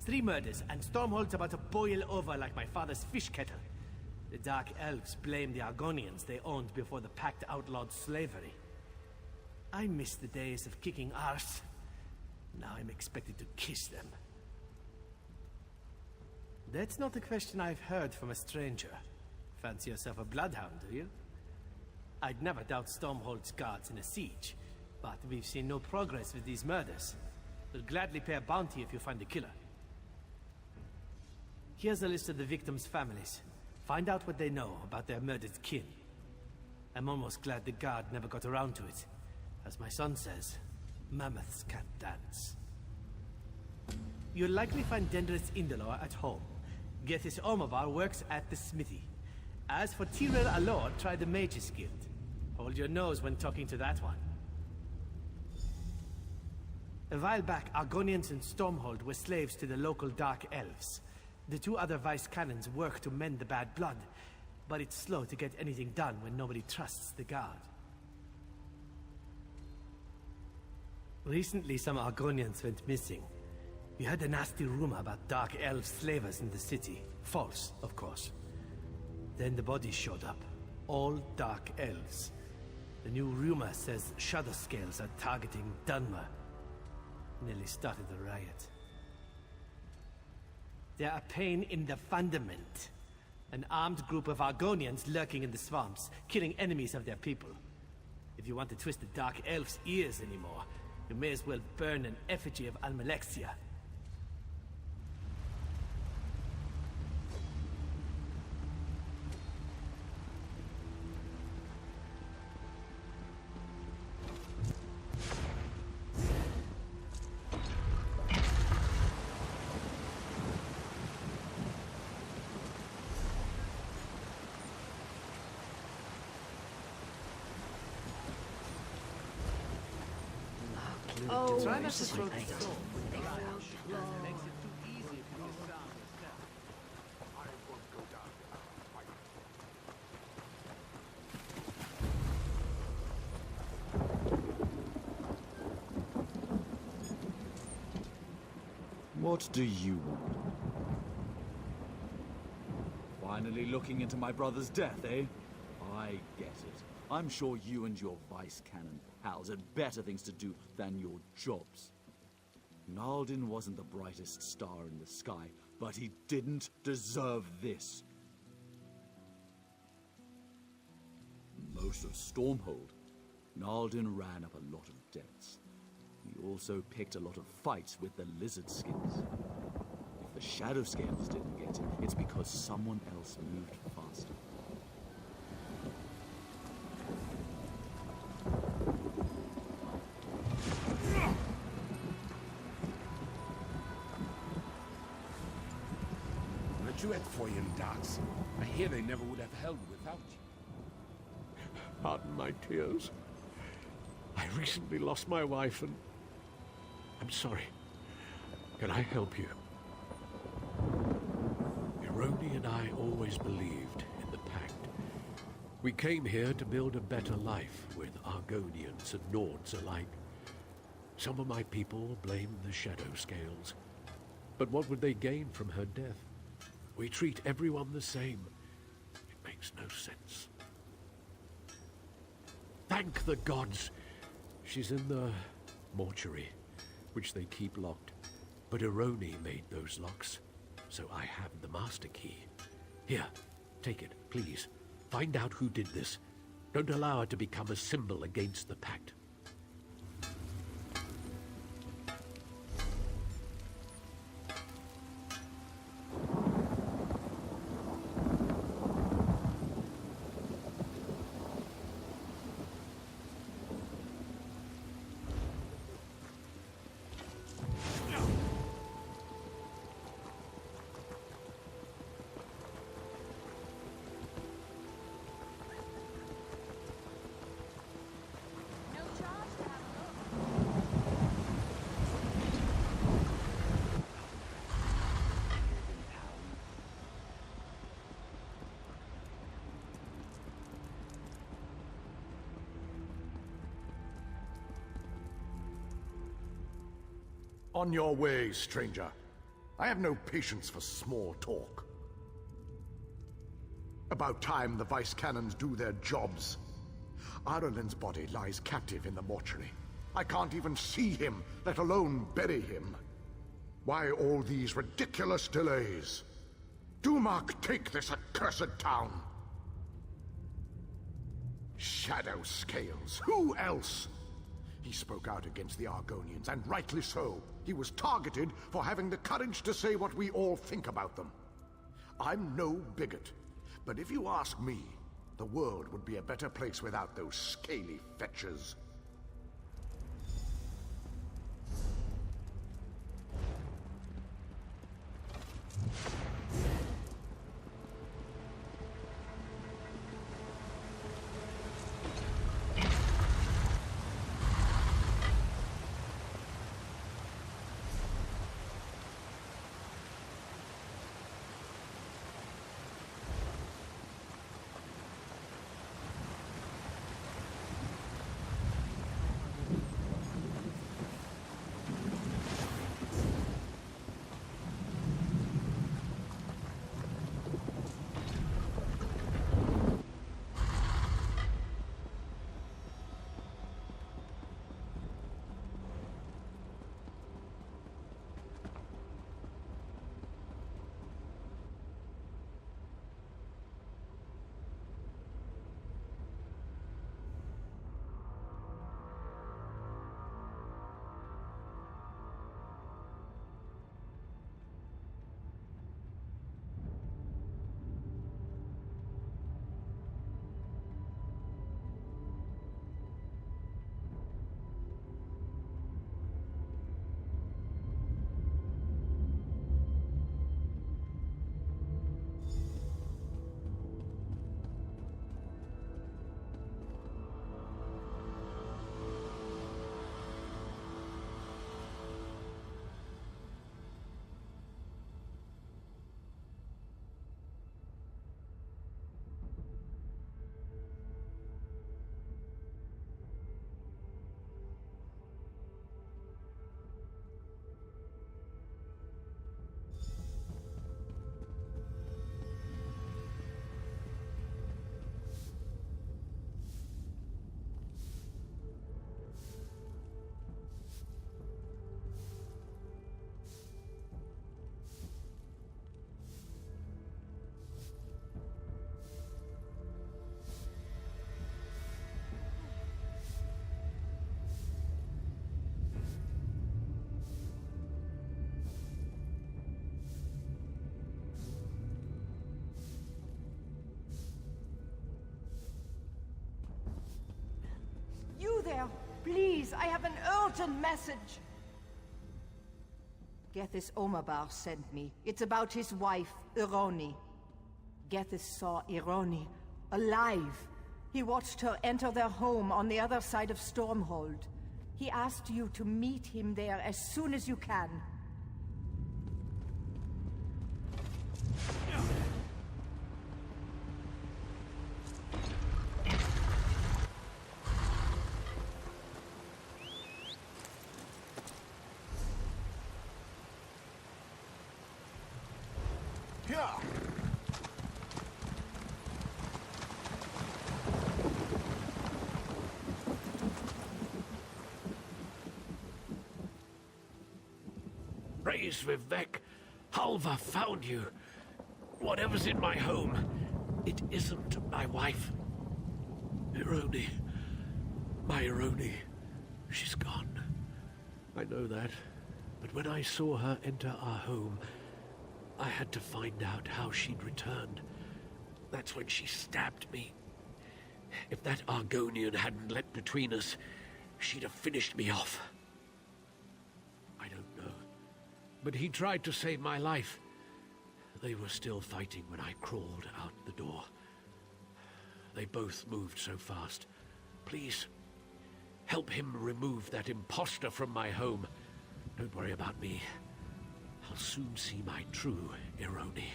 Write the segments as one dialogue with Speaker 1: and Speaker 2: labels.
Speaker 1: 3 murders, and Stormhold's about to boil over like my father's fish kettle. The Dark Elves blame the Argonians they owned before the Pact outlawed slavery. I miss the days of kicking arse. Now I'm expected to kiss them. That's not a question I've heard from a stranger. Fancy yourself a bloodhound, do you? I'd never doubt Stormhold's guards in a siege, but we've seen no progress with these murders. We'll gladly pay a bounty if you find the killer. Here's a list of the victims' families. Find out what they know about their murdered kin. I'm almost glad the guard never got around to it. As my son says, mammoths can't dance. You'll likely find Dendris Indolor at home. Gethys Omavar works at the smithy. As for Tyrell Alor, try the Mages Guild. Hold your nose when talking to that one. A while back, Argonians and Stormhold were slaves to the local Dark Elves. The 2 other Vice-Cannons work to mend the bad blood, but it's slow to get anything done when nobody trusts the Guard. Recently, some Argonians went missing. We heard a nasty rumor about Dark Elf slavers in the city. False, of course. Then the bodies showed up. All Dark Elves. The new rumor says Shadowscales are targeting Dunmer. Nearly started a riot. They're a pain in the fundament. An armed group of Argonians lurking in the swamps, killing enemies of their people. If you want to twist the Dark Elf's ears anymore, you may as well burn an effigy of Almalexia.
Speaker 2: Oh,
Speaker 1: Try not
Speaker 2: this
Speaker 1: to
Speaker 2: is
Speaker 1: throw
Speaker 2: like
Speaker 1: the
Speaker 2: that.
Speaker 1: stone. Makes it too easy if you miss out.
Speaker 3: What do you want? Finally looking into my brother's death, eh? I get it. I'm sure you and your Vice-Cannon pals had better things to do than your jobs. Naldin wasn't the brightest star in the sky, but he didn't deserve this. Most of Stormhold, Naldin ran up a lot of debts. He also picked a lot of fights with the lizard skins. If the Shadowscales didn't get him, it's because someone else moved faster.
Speaker 4: You at Foyen Docks. I hear they never would have held without you.
Speaker 5: Pardon my tears. I recently lost my wife and... I'm sorry. Can I help you? Ironi and I always believed in the Pact. We came here to build a better life with Argonians and Nords alike. Some of my people blame the Shadowscales. But what would they gain from her death? We treat everyone the same. It makes no sense. Thank the gods! She's in the mortuary, which they keep locked. But Ironi made those locks, so I have the master key. Here, take it, please. Find out who did this. Don't allow her to become a symbol against the Pact.
Speaker 6: On your way, stranger.
Speaker 2: I have no patience for small talk. About time the Vice Cannons do their jobs. Ireland's body lies captive in the mortuary. I can't even see him, let alone bury him. Why all these ridiculous delays? Dumark, take this accursed town! Shadow Scales, who else? He spoke out against the Argonians, and rightly so. He was targeted for having the courage to say what we all think about them. I'm no bigot, but if you ask me, the world would be a better place without those scaly fetchers.
Speaker 6: You there! Please, I have an urgent message! Gethys Omabar sent me. It's about his wife, Ironi. Gethys saw Ironi, alive. He watched her enter their home on the other side of Stormhold. He asked you to meet him there as soon as you can.
Speaker 5: Praise Vivek, Halva found you. Whatever's in my home, it isn't my wife. Ironi. My Ironi. She's gone. I know that. But when I saw her enter our home, I had to find out how she'd returned. That's when she stabbed me. If that Argonian hadn't leapt between us, she'd have finished me off. I don't know. But he tried to save my life. They were still fighting when I crawled out the door. They both moved so fast. Please, help him remove that imposter from my home. Don't worry about me. I'll soon see my true Ironi.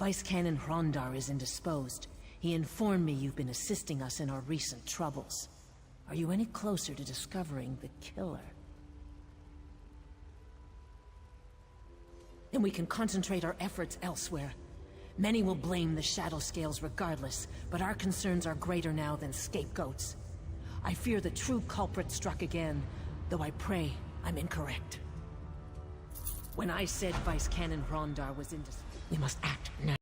Speaker 7: Vice Canon Hrondar is indisposed. He informed me you've been assisting us in our recent troubles. Are you any closer to discovering the killer? Then we can concentrate our efforts elsewhere. Many will blame the Shadowscales regardless, but our concerns are greater now than scapegoats. I fear the true culprit struck again, though I pray I'm incorrect. When I said Vice Canon Hrondar was indisposed, we must act now.